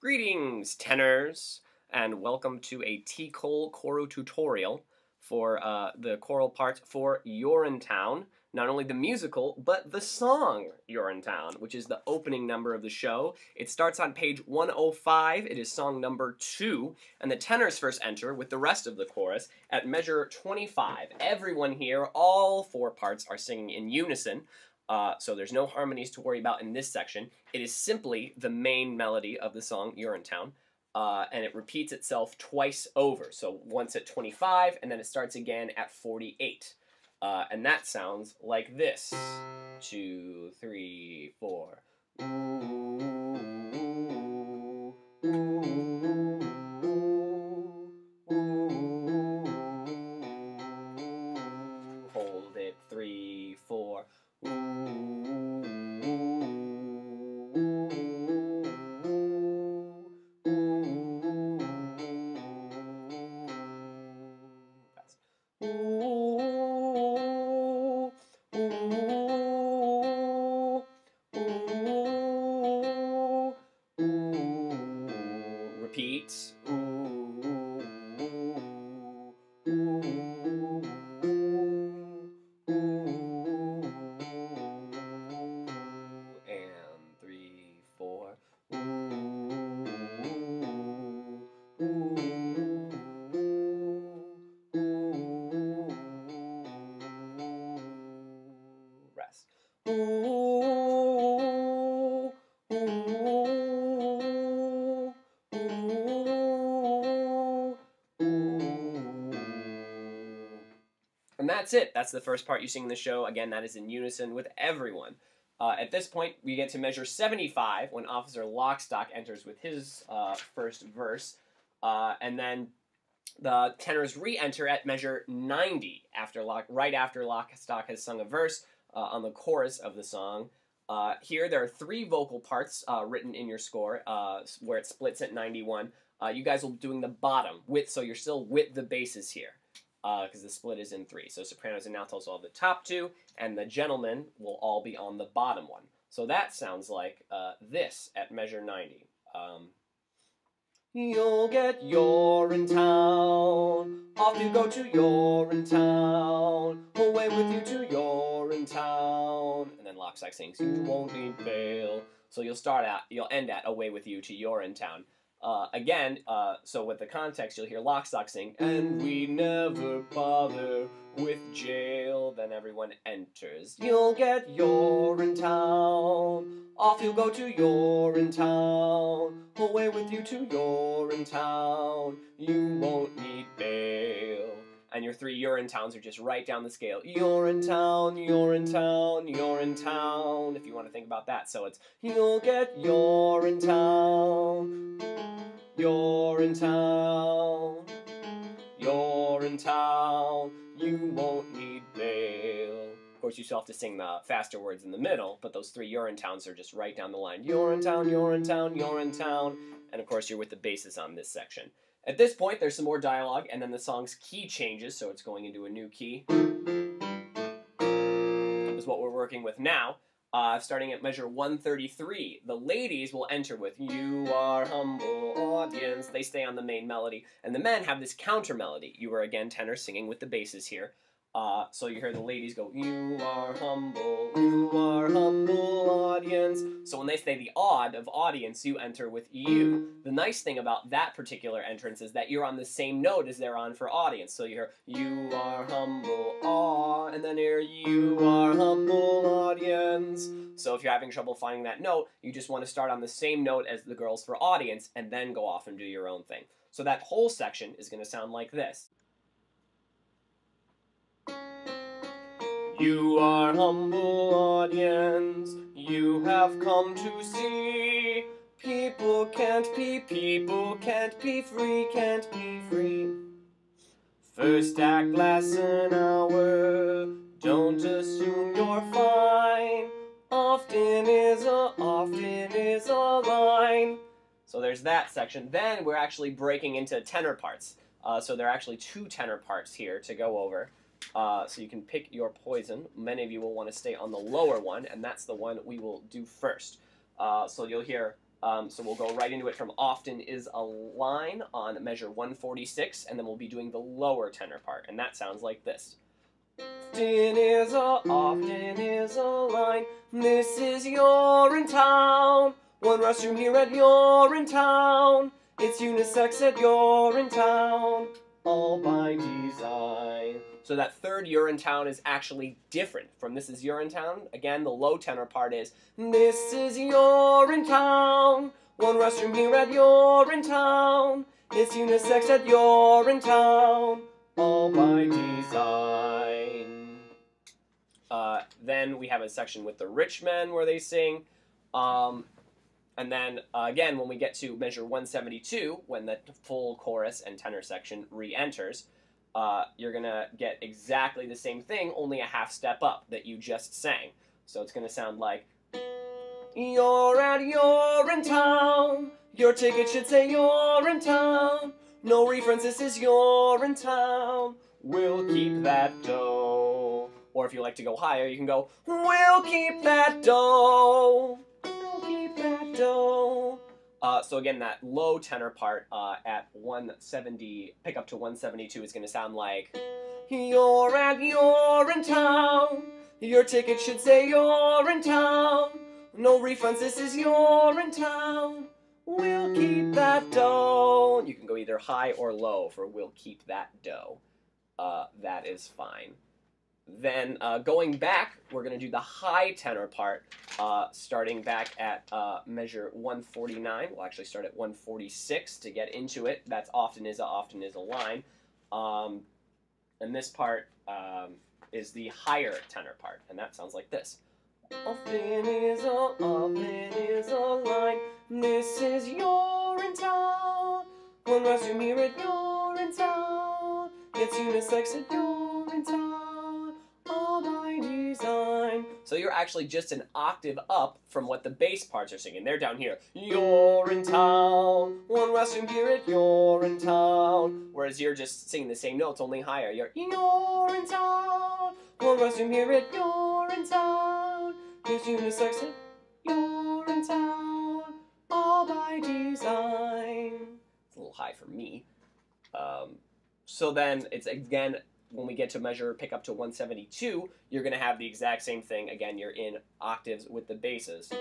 Greetings, tenors, and welcome to a T-Col choral tutorial for the choral parts for Urinetown. Not only the musical, but the song Urinetown, which is the opening number of the show. It starts on page 105. It is song number 2, and the tenors first enter with the rest of the chorus at measure 25. Everyone here, all 4 parts, are singing in unison. So there's no harmonies to worry about in this section. It is simply the main melody of the song Urinetown, and it repeats itself twice over. So once at 25, and then it starts again at 48. And that sounds like this. 2, 3, 4. Ooh, ooh, ooh, ooh. Hold it. 3, 4. Repeat. And 3, 4. Rest. And that's it. That's the first part you sing in the show. Again, that is in unison with everyone. At this point, we get to measure 75 when Officer Lockstock enters with his first verse. And then the tenors re-enter at measure 90 right after Lockstock has sung a verse on the chorus of the song. Here, there are 3 vocal parts written in your score where it splits at 91. You guys will be doing the bottom, so you're still with the basses here. Because the split is in 3. So sopranos and altos will have the top 2, and the gentlemen will all be on the bottom one. So that sounds like this at measure 90. You'll get Urinetown, off you go to Urinetown, away with you to Urinetown. And then Lockstock sings, you won't need bail. So you'll end at away with you to Urinetown. Again, so with the context, you'll hear Lockstock sing, and we never bother with jail. Then everyone enters. You'll get Urinetown, off you'll go to Urinetown, away with you to Urinetown, you won't need bail. And your 3 Urinetowns are just right down the scale. Urinetown, Urinetown, Urinetown, if you want to think about that. So it's, you'll get Urinetown, Urinetown, Urinetown, you won't need bail. Of course, you still have to sing the faster words in the middle, but those 3 Urinetowns are just right down the line. Urinetown, Urinetown, Urinetown, and of course you're with the basses on this section. At this point, there's some more dialogue, and then the song's key changes, so it's going into a new key. Is what we're working with now. Starting at measure 133, the ladies will enter with "You are humble audience." They stay on the main melody, and the men have this counter melody. You are again tenor singing with the basses here. So you hear the ladies go, you are humble audience. So when they say the odd of audience, you enter with you. The nice thing about that particular entrance is that you're on the same note as they're on for audience. So you hear, you are humble aw, and then here, you are humble audience. So if you're having trouble finding that note, you just want to start on the same note as the girls for audience, and then go off and do your own thing. So that whole section is going to sound like this. You are humble audience, you have come to see. People can't be free, can't be free. First act lasts an hour, don't assume you're fine. Often is a line. So there's that section. Then we're actually breaking into tenor parts. So there are actually 2 tenor parts here to go over. So you can pick your poison. Many of you will want to stay on the lower one, and that's the one we will do first. So you'll hear So we'll go right into it from often is a line on measure 146, and then we'll be doing the lower tenor part, and that sounds like this. Often is a line, this is Urinetown. One restroom here at Urinetown. It's unisex at Urinetown, all by design. So that third Urinetown is actually different from this is Urinetown. Again, the low tenor part is, this is Urinetown. One restroom here at Urinetown. It's unisex at Urinetown, all by design. Then we have a section with the rich men where they sing. And then, again, when we get to measure 172, when the full chorus and tenor section re-enters, you're going to get exactly the same thing, only a half step up that you just sang. So it's going to sound like, you're at Urinetown. Your ticket should say Urinetown. No reference, this is Urinetown. We'll keep that dough. Or if you like to go higher, you can go, we'll keep that dough. We'll keep that dough. So again, that low tenor part at 170, pick up to 172 is going to sound like, you're at Urinetown. Your ticket should say Urinetown. No refunds, this is Urinetown. We'll keep that dough. You can go either high or low for we'll keep that dough. That is fine. Then going back, we're going to do the high tenor part, starting back at measure 149. We'll actually start at 146 to get into it. That's often is a line. And this part is the higher tenor part, and that sounds like this. Often is a line. This is Urinetown. One restroom here at Urinetown. It's unisex at Urinetown, all by design. So you're actually just an octave up from what the bass parts are singing. They're down here. Urinetown. One restroom here at Urinetown. Whereas you're just singing the same notes, only higher. You're Urinetown. One restroom here at Urinetown. It's unisex at Urinetown, all by design. It's a little high for me. So then it's again, when we get to measure pick up to 172, you're going to have the exact same thing. Again, you're in octaves with the basses.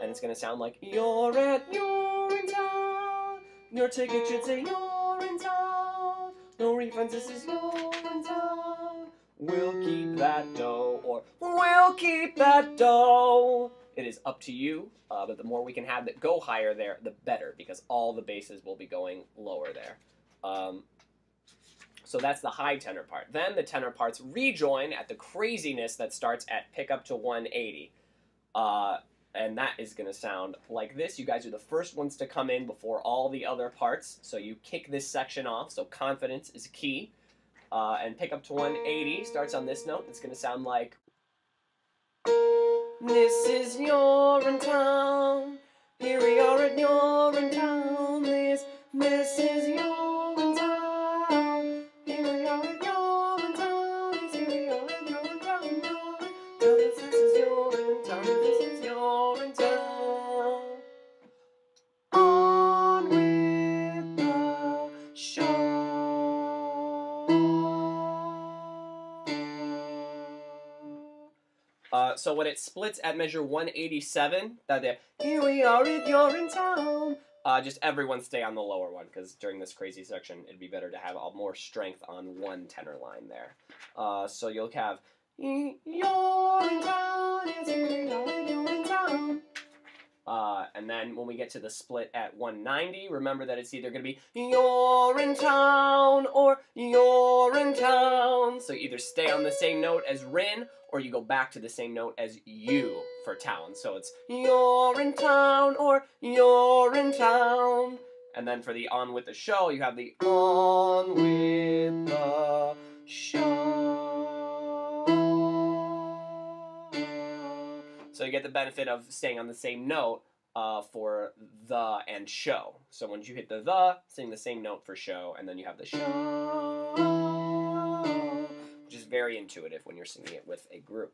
And it's going to sound like, you're at Urinetown. Your ticket should say Urinetown. No refunds, this is Urinetown. We'll keep that dough, or we'll keep that dough. It is up to you, but the more we can have that go higher there, the better, because all the basses will be going lower there. So that's the high tenor part. Then the tenor parts rejoin at the craziness that starts at pick up to 180. And that is going to sound like this. You guys are the first ones to come in before all the other parts, so you kick this section off, so confidence is key. And pick up to 180 starts on this note. It's going to sound like, this is Urinetown. Here we are at Urinetown. This is Urinetown. Here we are at Urinetown. Here we are at Urinetown. This is Urinetown. This is Urinetown. On with the show. So when it splits at measure 187, here we are at Urinetown. Just everyone stay on the lower one, because during this crazy section, it'd be better to have more strength on one tenor line there. So you'll have Urinetown, yes, here we are at Urinetown. And then when we get to the split at 190, remember that it's either going to be Urinetown or Urinetown. So either stay on the same note as Rin, or you go back to the same note as U for town. So it's Urinetown or Urinetown. And then for the on with the show, you have the on with the show. So you get the benefit of staying on the same note for the and show. So once you hit the, sing the same note for show, and then you have the show, which is very intuitive when you're singing it with a group.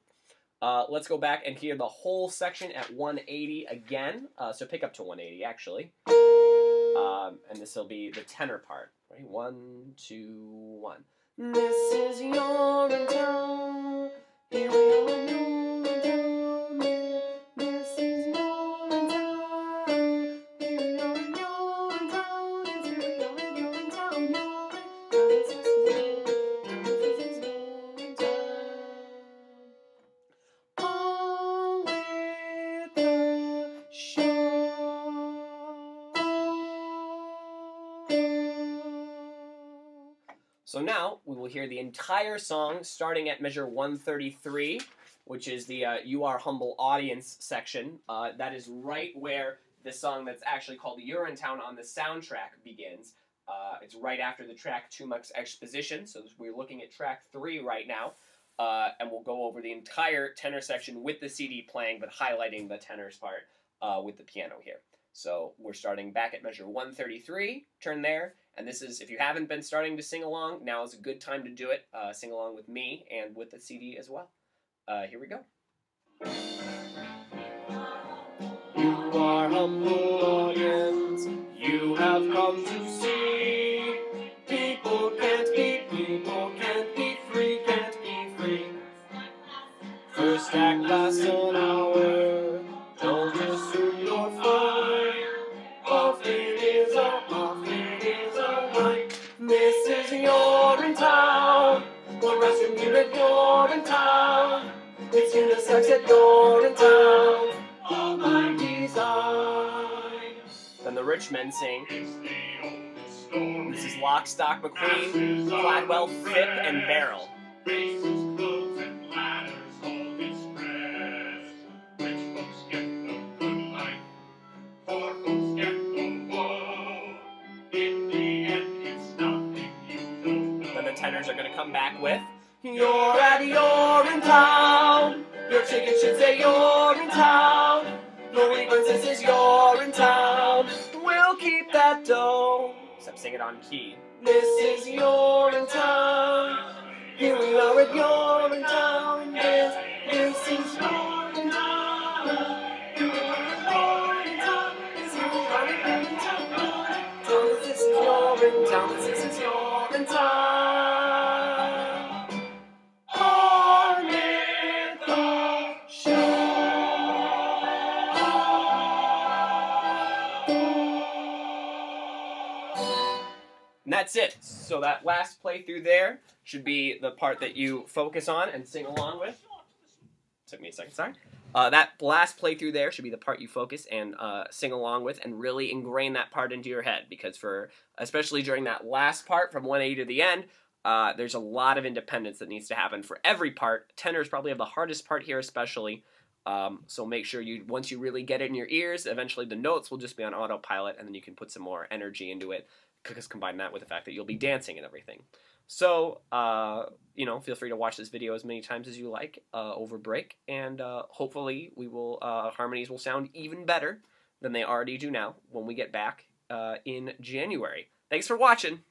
Let's go back and hear the whole section at 180 again. So pick up to 180, actually. And this will be the tenor part. Ready? 1, 2, 1. This is Urinetown. Here we are in Urinetown. This is Urinetown. Here we are in Urinetown. Here we are in Urinetown. This is Urinetown. On with the show. So now we will hear the entire song starting at measure 133, which is the You Are Humble Audience section. That is right where the song that's actually called Urinetown on the soundtrack begins. It's right after the track 2 Much Exposition, so we're looking at track 3 right now. And we'll go over the entire tenor section with the CD playing, but highlighting the tenor's part with the piano here. So we're starting back at measure 133, turn there, and this is, if you haven't been starting to sing along, now is a good time to do it. Sing along with me and with the CD as well. Here we go. You are humble audience, you have come to see. People can't be free, can't be free. First act lasts an hour, don't assume you're fine. Often is a night. This is Urinetown, the restroom here at Urinetown. It's unisex at Urinetown, all by design. Then the rich men sing. This is Lock, Stock, McQueen, Gladwell, Phipp, and Barrel. Faces, clothes, and ladders, all distressed. Rich folks get the good life, poor folks get the woe. In the end, it's nothing you don't know. Then the tenors are going to come back with, you're at Urinetown. Your chicken should say Urinetown. No refunds, this is Urinetown. We'll keep that dough. Except sing it on key. This is Urinetown. Here we are at Urinetown. This is Urinetown. Here we are at Urinetown. This is Urinetown. This is Urinetown. This is Urinetown. On with the show. And that's it. So that last playthrough there should be the part that you focus on and sing along with. Took me a second, sorry. That last playthrough there should be the part you focus and sing along with and really ingrain that part into your head, because especially during that last part from 180 to the end, there's a lot of independence that needs to happen for every part. Tenors probably have the hardest part here especially. So make sure once you really get it in your ears, eventually the notes will just be on autopilot, and then you can put some more energy into it. Because combine that with the fact that you'll be dancing and everything. So, feel free to watch this video as many times as you like over break, and hopefully harmonies will sound even better than they already do now when we get back in January. Thanks for watching!